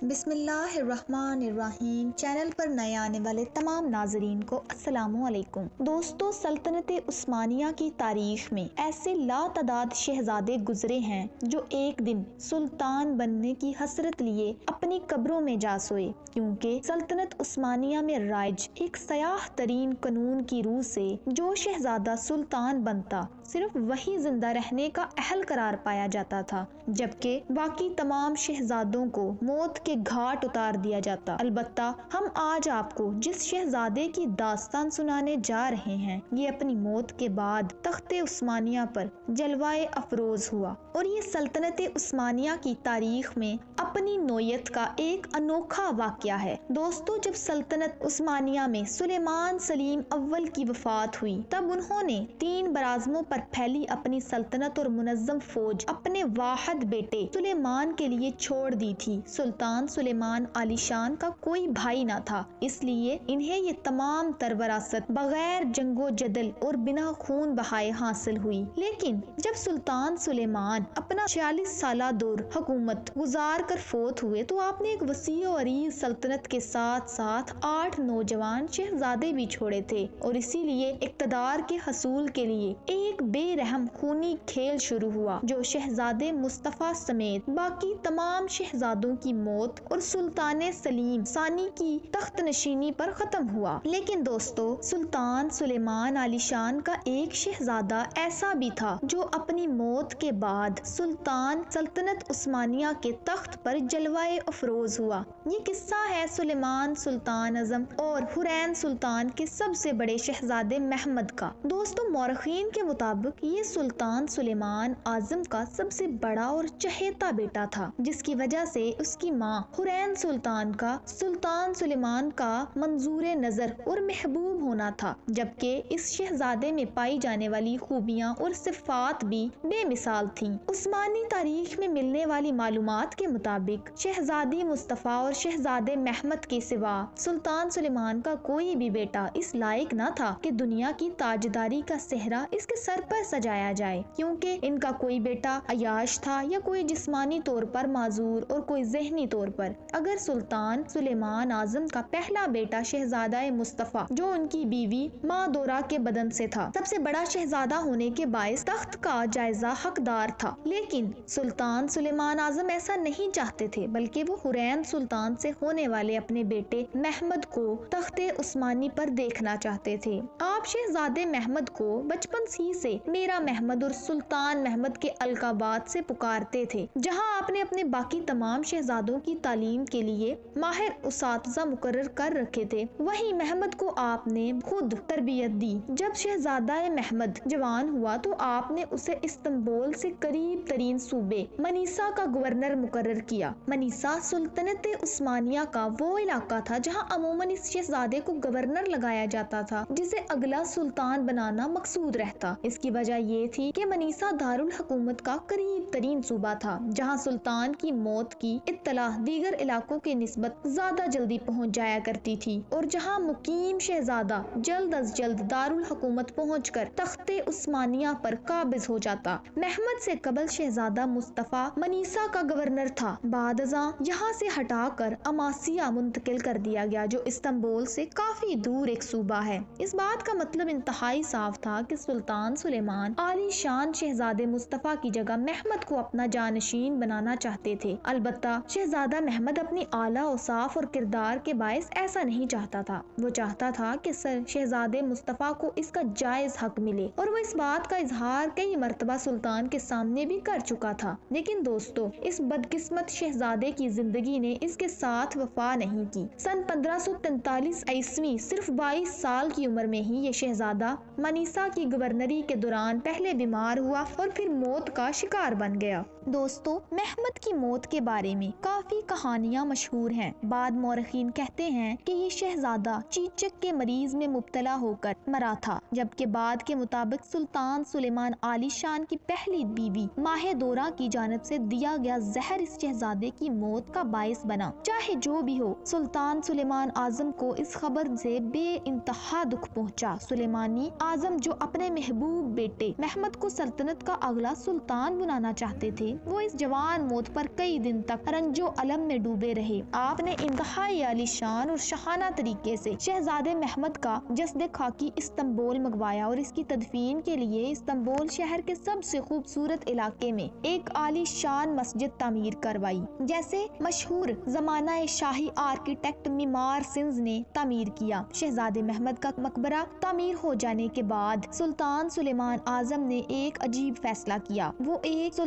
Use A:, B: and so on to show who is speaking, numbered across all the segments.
A: بسم اللہ الرحمن الرحیم۔ چینل پر نئے آنے والے تمام ناظرین کو السلام علیکم۔ دوستو، سلطنت عثمانیہ کی تاریخ میں ایسے لاتعداد شہزادے گزرے ہیں جو ایک دن سلطان بننے کی حسرت لیے اپنی قبروں میں جا سوئے، کیونکہ سلطنت عثمانیہ میں رائج ایک سیاہ ترین قانون کی روح سے جو شہزادہ سلطان بنتا صرف وہی زندہ رہنے کا اہل قرار پایا جاتا تھا، جبکہ باقی تمام شہزادوں کو موت کے گھاٹ اتار دیا جاتا۔ البتہ ہم آج آپ کو جس شہزادے کی داستان سنانے جا رہے ہیں، یہ اپنی موت کے بعد تخت عثمانیہ پر جلوہ افروز ہوا، اور یہ سلطنت عثمانیہ کی تاریخ میں اپنی نوعیت کا ایک انوکھا واقعہ ہے۔ دوستو، جب سلطنت عثمانیہ میں سلیمان سلیم اول کی وفات ہوئی، تب انہوں نے 3 براعظموں پر پھیلی اپنی سلطنت اور منظم فوج اپنے واحد بیٹے سلیمان کے لیے چھوڑ دی تھی۔ سلطان سلیمان عالی شان کا کوئی بھائی نہ تھا، اس لیے انہیں یہ تمام تر وراثت بغیر جنگ و جدل اور بنا خون بہائے حاصل ہوئی۔ لیکن جب سلطان سلیمان اپنا 46 سالہ دور حکومت گزار کر فوت ہوئے تو آپ نے ایک وسیع و عریض سلطنت کے ساتھ ساتھ 8 نوجوان شہزادے بھی چھوڑے تھے، اور اسی لیے اقتدار کے حصول کے لیے ایک بے رحم خونی کھیل شروع ہوا، جو شہزادے مصطفیٰ سمیت باقی تمام شہزادوں کی موت اور سلطان سلیم ثانی کی تخت نشینی پر ختم ہوا۔ لیکن دوستو، سلطان سلیمان عالی شان کا ایک شہزادہ ایسا بھی تھا جو اپنی موت کے بعد سلطنت عثمانیہ کے تخت پر جلوہ افروز ہوا۔ یہ قصہ ہے سلیمان سلطان اعظم اور حسین سلطان کے سب سے بڑے شہزادے محمد کا۔ دوستو، مورخین کے مطابق یہ سلطان سلیمان اعظم کا سب سے بڑا اور چہیتا بیٹا تھا، جس کی وجہ سے اس کی ماں حسین سلطان کا سلطان سلیمان کا منظور نظر اور محبوب ہونا تھا، جبکہ اس شہزادے میں پائی جانے والی خوبیاں اور صفات بھی بے مثال تھیں۔ عثمانی تاریخ میں ملنے والی معلومات کے مطابق شہزادی مصطفیٰ اور شہزادے محمد کے سوا سلطان سلیمان کا کوئی بھی بیٹا اس لائق نہ تھا کہ دنیا کی تاجداری کا صحرا اس کے سر پر سجایا جائے، کیونکہ ان کا کوئی بیٹا عیاش تھا یا کوئی جسمانی طور پر معذور اور کوئی ذہنی طور پر۔ اگر سلطان سلیمان اعظم کا پہلا بیٹا شہزادہ مصطفیٰ، جو ان کی بیوی ماں دورہ کے بدن سے تھا، سب سے بڑا شہزادہ ہونے کے باعث تخت کا جائزہ حقدار تھا، لیکن سلطان سلیمان اعظم ایسا نہیں چاہتے تھے، بلکہ وہ حسین سلطان سے ہونے والے اپنے بیٹے محمد کو تخت عثمانی پر دیکھنا چاہتے تھے۔ آپ شہزادے محمد کو بچپن سے میرا محمد اور سلطان محمد کے القابات سے پکارتے تھے۔ جہاں آپ نے اپنے باقی تمام شہزادوں کی تعلیم کے لیے ماہر اساتذہ مقرر کر رکھے تھے، وہیں محمد کو آپ نے خود تربیت دی۔ جب شہزادہ محمد جوان ہوا تو آپ نے اسے استنبول سے قریب ترین صوبے منیسا کا گورنر مقرر کیا۔ منیسا سلطنت عثمانیہ کا وہ علاقہ تھا جہاں عموماً اس شہزادے کو گورنر لگایا جاتا تھا جسے اگلا سلطان بنانا مقصود رہتا۔ اس کی وجہ یہ تھی کہ منیسا دارالحکومت کا قریب ترین صوبہ تھا، جہاں سلطان کی موت کی اطلاع دیگر علاقوں کے نسبت زیادہ جلدی پہنچ جایا کرتی تھی، اور جہاں مقیم شہزادہ جلد از جلد دارالحکومت پہنچ کر تخت عثمانیہ پر قابض ہو جاتا۔ محمد سے قبل شہزادہ مصطفیٰ منیسا کا گورنر تھا، بعد ازاں یہاں سے ہٹا کر اماسیہ منتقل کر دیا گیا، جو استنبول سے کافی دور ایک صوبہ ہے۔ اس بات کا مطلب انتہائی صاف تھا کہ سلطان سلیمان عالی شان شہزادے مصطفیٰ کی جگہ محمد کو اپنا جانشین بنانا چاہتے تھے۔ البتہ شہزادہ محمد اپنی اعلیٰ اوصاف اور کردار کے باعث ایسا نہیں چاہتا تھا۔ وہ چاہتا تھا کہ شہزادے مصطفیٰ کو اس کا جائز حق ملے، اور وہ اس بات کا اظہار کئی مرتبہ سلطان کے سامنے بھی کر چکا تھا۔ لیکن دوستو، اس بدقسمت شہزادے کی زندگی نے اس کے ساتھ وفا نہیں کی۔ سن 1543 عیسوی صرف 22 سال کی عمر میں ہی یہ شہزادہ منیسا کی گورنری کے دوران پہلے بیمار ہوا اور پھر موت کا شکار بن گیا۔ دوستو، محمد کی موت کے بارے میں کافی کہانیاں مشہور ہیں۔ بعض مورخین کہتے ہیں کہ یہ شہزادہ چیچک کے مرض میں مبتلا ہو کر مرا تھا، جبکہ بعد کے مطابق سلطان سلیمان عالی شان کی پہلی بیوی ماہ دورہ کی جانب سے دیا گیا زہر اس شہزادے کی موت کا باعث بنا۔ چاہے جو بھی ہو، سلطان سلیمان اعظم کو اس خبر سے بے انتہا دکھ پہنچا۔ سلیمانی اعظم جو اپنے محبوب بیٹے محمد کو سلطنت کا اگلا سلطان بنانا چاہتے تھے، وہ اس جوان موت پر کئی دن تک رنج و عالم میں ڈوبے رہے۔ آپ نے انتہائی عالیشان اور شاہانہ طریقے سے شہزادے محمد کا جسد خاکی استنبول منگوایا اور اس کی تدفین کے لیے استنبول شہر کے سب سے خوبصورت علاقے میں ایک عالی شان مسجد تعمیر کروائی، جیسے مشہور زمانہ شاہی آرکیٹیکٹ معمار سنز نے تعمیر کیا۔ شہزادے محمد کا مقبرہ تعمیر ہو جانے کے بعد سلطان سلیمان اعظم نے ایک عجیب فیصلہ کیا۔ وہ ایک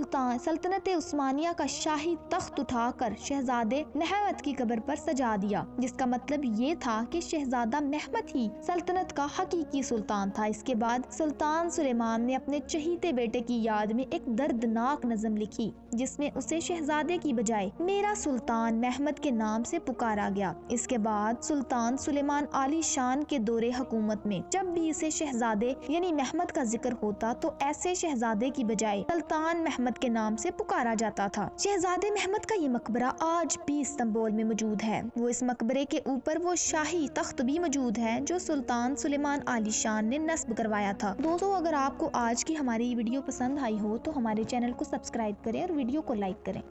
A: سلطنت عثمانیہ کا شاہی تخت اٹھا کر شہزادے محمد کی قبر پر سجا دیا، جس کا مطلب یہ تھا کہ شہزادہ محمد ہی سلطنت کا حقیقی سلطان تھا۔ اس کے بعد سلطان سلیمان نے اپنے چہیتے بیٹے کی یاد میں ایک دردناک نظم لکھی، جس میں اسے شہزادے کی بجائے میرا سلطان محمد کے نام سے پکارا گیا۔ اس کے بعد سلطان سلیمان عالی شان کے دور حکومت میں جب بھی اسے شہزادے یعنی محمد کا ذکر ہوتا تو ایسے شہزادے کی بجائے سلطان محمد کے نام سے پکارا جاتا تھا۔ شہزادے محمد کا یہ مقبرہ آج بھی استنبول میں موجود ہے۔ وہ اس مقبرے کے اوپر وہ شاہی تخت بھی موجود ہے جو سلطان سلیمان عالی شان نے نصب کروایا تھا۔ دوستو، اگر آپ کو آج کی ہماری ویڈیو پسند آئی ہو تو ہمارے چینل کو سبسکرائب کریں اور ویڈیو کو لائک کریں۔